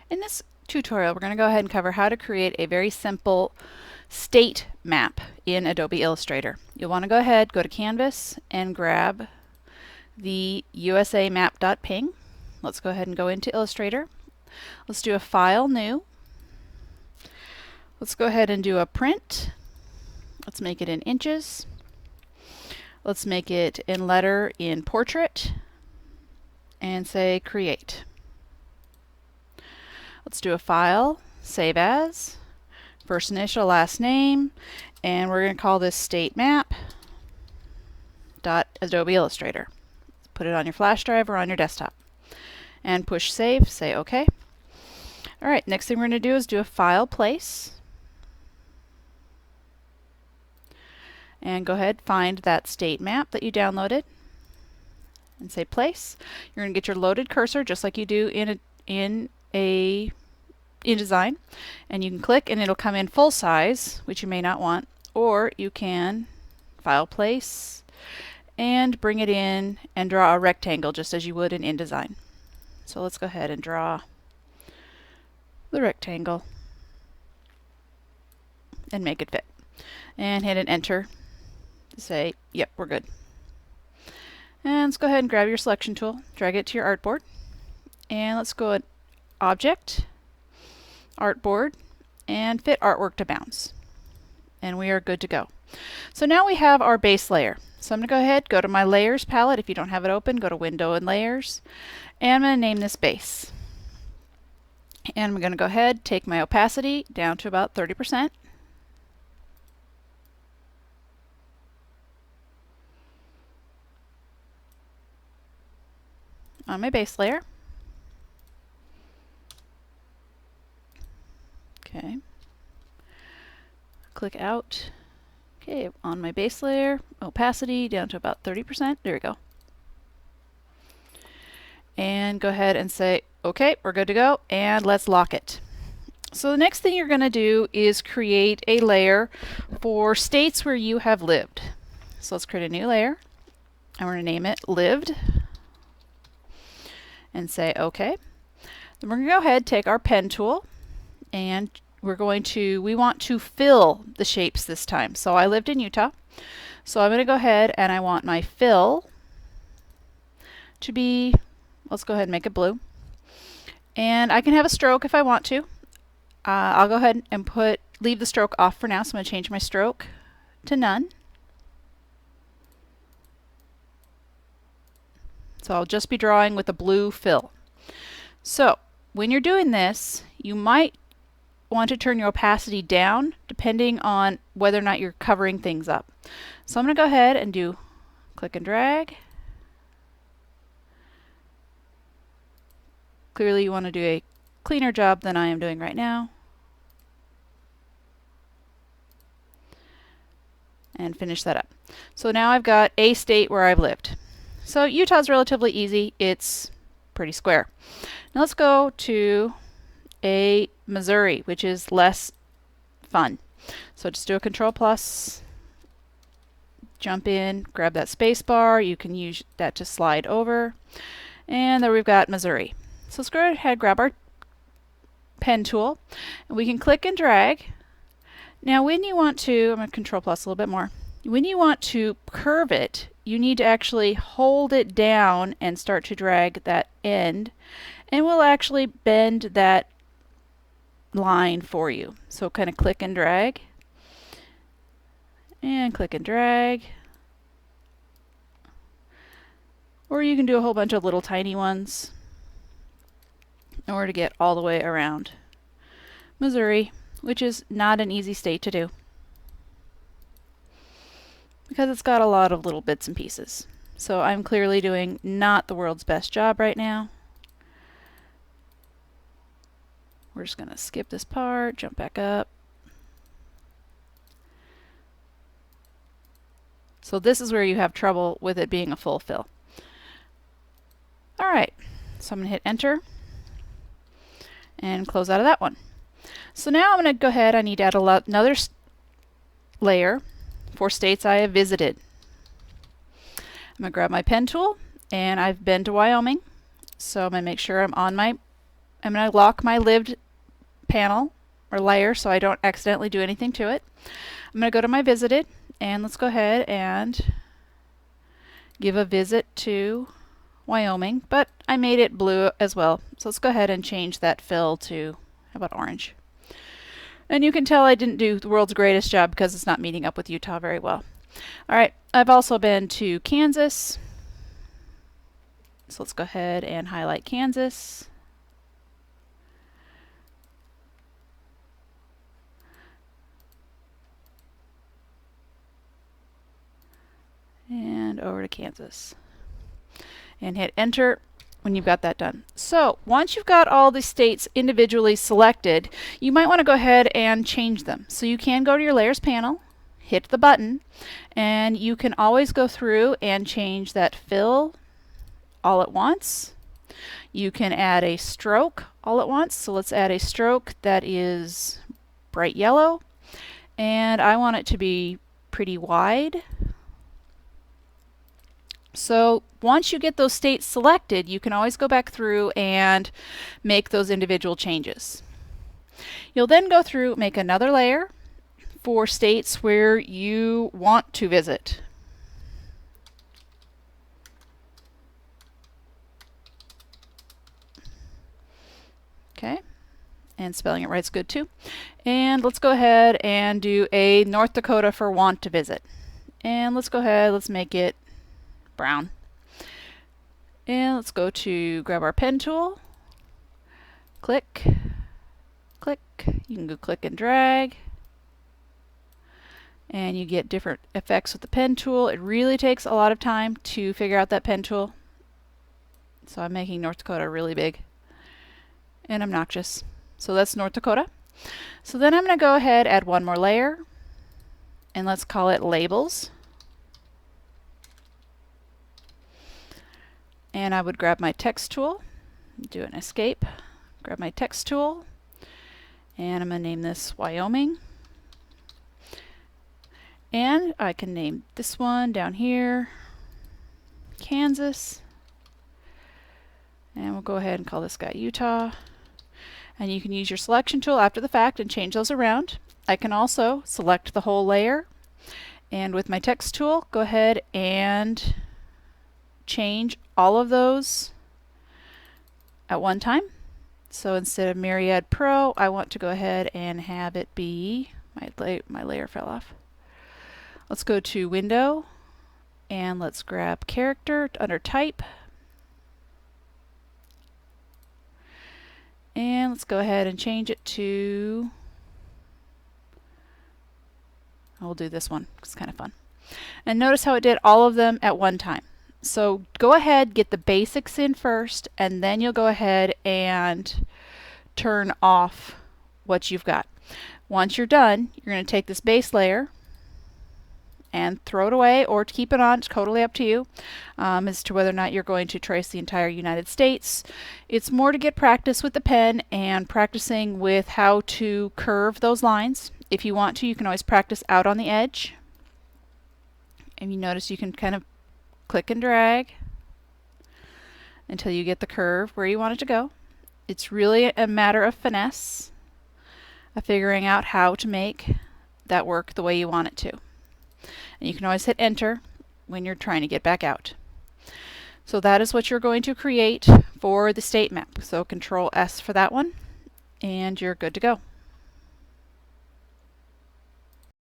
In this tutorial, we're going to go ahead and cover how to create a very simple state map in Adobe Illustrator. You'll want to go ahead, go to Canvas, and grab the USA map.png. Let's go ahead and go into Illustrator. Let's do a File, New. Let's go ahead and do a print. Let's make it in inches. Let's make it in letter in portrait and say Create. Let's do a File, Save As, first initial, last name, and we're going to call this State Map .Adobe Illustrator. Put it on your flash drive or on your desktop. And push Save, say OK. Alright, next thing we're going to do is do a File, Place. And go ahead, find that state map that you downloaded and say Place. You're going to get your loaded cursor just like you do in InDesign, and you can click and it'll come in full size, which you may not want, or you can File, Place, and bring it in and draw a rectangle just as you would in InDesign. So let's go ahead and draw the rectangle and make it fit, and hit an Enter to say, yep, we're good. And let's go ahead and grab your selection tool, drag it to your artboard, and let's go at Object, Artboard, and Fit Artwork to Bounds. And we are good to go. So now we have our base layer. So I'm going to go ahead, go to my Layers palette. If you don't have it open, go to Window and Layers. And I'm going to name this Base. And I'm going to go ahead, take my opacity down to about 30%. On my base layer. Okay. Click out. Okay, on my base layer, opacity down to about 30%. There we go. And go ahead and say, okay, we're good to go, and let's lock it. So the next thing you're going to do is create a layer for states where you have lived. So let's create a new layer, and we're going to name it Lived, and say okay. Then we're going to go ahead, take our pen tool, and we want to fill the shapes this time. So I lived in Utah, so I'm going to go ahead and I want my fill to be, let's go ahead and make it blue. And I can have a stroke if I want to. I'll go ahead and leave the stroke off for now, so I'm going to change my stroke to none. So I'll just be drawing with a blue fill. So when you're doing this, you might want to turn your opacity down depending on whether or not you're covering things up. So I'm going to go ahead and do click and drag. Clearly you want to do a cleaner job than I am doing right now. And finish that up. So now I've got a state where I've lived. So Utah's relatively easy. It's pretty square. Now let's go to a Missouri, which is less fun. So just do a Control plus, jump in, grab that space bar. You can use that to slide over. And there we've got Missouri. So let's go ahead, grab our pen tool, and we can click and drag. Now when you want to, I'm going to Control plus a little bit more. When you want to curve it, you need to actually hold it down and start to drag that end, and we'll actually bend that line for you. So kind of click and drag, and click and drag, or you can do a whole bunch of little tiny ones in order to get all the way around Missouri, which is not an easy state to do because it's got a lot of little bits and pieces. So I'm clearly doing not the world's best job right now. We're just going to skip this part, jump back up. So this is where you have trouble with it being a full fill. Alright, so I'm going to hit Enter and close out of that one. So now I'm going to go ahead, I need to add another layer for states I have visited. I'm going to grab my pen tool, and I've been to Wyoming, so I'm going to make sure I'm on my I'm going to lock my lived panel or layer so I don't accidentally do anything to it. I'm going to go to my visited, and let's go ahead and give a visit to Wyoming, but I made it blue as well. So let's go ahead and change that fill to, how about orange? And you can tell I didn't do the world's greatest job because it's not meeting up with Utah very well. Alright, I've also been to Kansas. So let's go ahead and highlight Kansas. And over to Kansas. And hit enter when you've got that done. So once you've got all the states individually selected, you might want to go ahead and change them. So you can go to your layers panel, hit the button, and you can always go through and change that fill all at once. You can add a stroke all at once. So let's add a stroke that is bright yellow, and I want it to be pretty wide. So once you get those states selected, you can always go back through and make those individual changes. You'll then go through, make another layer for states where you want to visit. Okay, and spelling it right's good too. And let's go ahead and do a North Dakota for want to visit. And let's go ahead, let's make it brown. And let's go to grab our pen tool, click, click. You can go click and drag, and you get different effects with the pen tool. It really takes a lot of time to figure out that pen tool. So I'm making North Dakota really big and obnoxious. So that's North Dakota. So then I'm going to go ahead, add one more layer, and let's call it labels. And I would grab my text tool, do an escape, grab my text tool, and I'm going to name this Wyoming. And I can name this one down here Kansas. And we'll go ahead and call this guy Utah. And you can use your selection tool after the fact and change those around. I can also select the whole layer, and with my text tool, go ahead and change all of those at one time. So instead of Myriad Pro, I want to go ahead and have it be, my layer fell off. Let's go to Window, and let's grab Character under Type. And let's go ahead and change it to, I'll do this one, it's kind of fun. And notice how it did all of them at one time. So go ahead, get the basics in first, and then you'll go ahead and turn off what you've got. Once you're done, you're going to take this base layer and throw it away or to keep it on. It's totally up to you as to whether or not you're going to trace the entire United States. It's more to get practice with the pen and practicing with how to curve those lines. If you want to, you can always practice out on the edge. And you notice you can kind of click and drag until you get the curve where you want it to go. It's really a matter of finesse, of figuring out how to make that work the way you want it to. And you can always hit enter when you're trying to get back out. So that is what you're going to create for the state map. So Control S for that one, and you're good to go.